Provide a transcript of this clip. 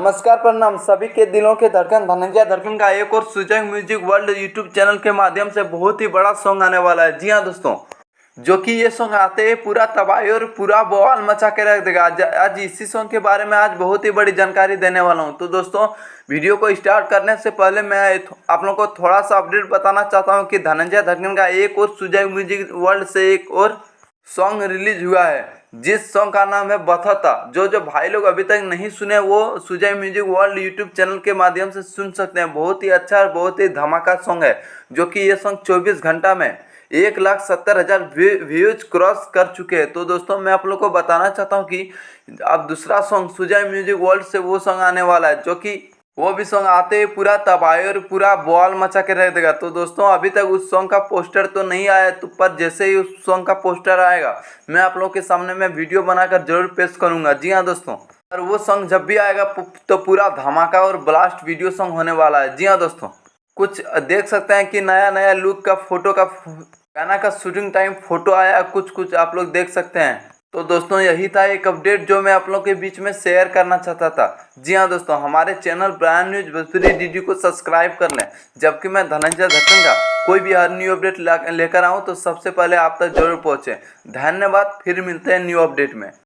नमस्कार प्रणाम सभी के दिलों के धड़कन धनंजय धड़कन का एक और Sujay music world YouTube channel के माध्यम से बहुत ही बड़ा सॉन्ग आने वाला है। जी हाँ दोस्तों, जो कि ये सॉन्ग आते ही पूरा तबाही और पूरा बवाल मचा के रख देगा। आज इसी सॉन्ग के बारे में आज बहुत ही बड़ी जानकारी देने वाला हूँ। तो दोस्तों, वीडियो को स्टार्ट करने से पहले मैं आप लोगों को थोड़ा सा अपडेट बताना चाहता हूँ कि धनंजय धड़कन का एक और सुजय म्यूजिक वर्ल्ड से एक और सॉन्ग रिलीज हुआ है, जिस सॉन्ग का नाम है बथता। जो भाई लोग अभी तक नहीं सुने वो Sujay music world YouTube channel के माध्यम से सुन सकते हैं। बहुत ही अच्छा और बहुत ही धमाका सॉन्ग है, जो कि ये सॉन्ग 24 घंटा में 1,70,000 व्यूज क्रॉस कर चुके हैं। तो दोस्तों, मैं आप लोग को बताना चाहता हूँ कि अब दूसरा सॉन्ग सुजय म्यूजिक वर्ल्ड से वो सॉन्ग आने वाला है, जो कि वो भी सॉन्ग आते ही पूरा तबाही और पूरा बवाल मचा के रख देगा। तो दोस्तों, अभी तक उस सॉन्ग का पोस्टर तो नहीं आया, तो पर जैसे ही उस सॉन्ग का पोस्टर आएगा मैं आप लोगों के सामने में वीडियो बनाकर जरूर पेश करूंगा। जी हाँ दोस्तों, और वो सॉन्ग जब भी आएगा तो पूरा धमाका और ब्लास्ट वीडियो सॉन्ग होने वाला है। जी हाँ दोस्तों, कुछ देख सकते हैं कि नया नया लुक का फोटो का गाना का शूटिंग टाइम फोटो आया, कुछ आप लोग देख सकते हैं। तो दोस्तों, यही था एक अपडेट जो मैं आप लोगों के बीच में शेयर करना चाहता था। जी हाँ दोस्तों, हमारे channel brand news Bhojpuri DD को सब्सक्राइब कर लें, जबकि मैं धनंजय धड़कन का कोई भी हर न्यू अपडेट लेकर आऊँ तो सबसे पहले आप तक जरूर पहुँचे। धन्यवाद, फिर मिलते हैं न्यू अपडेट में।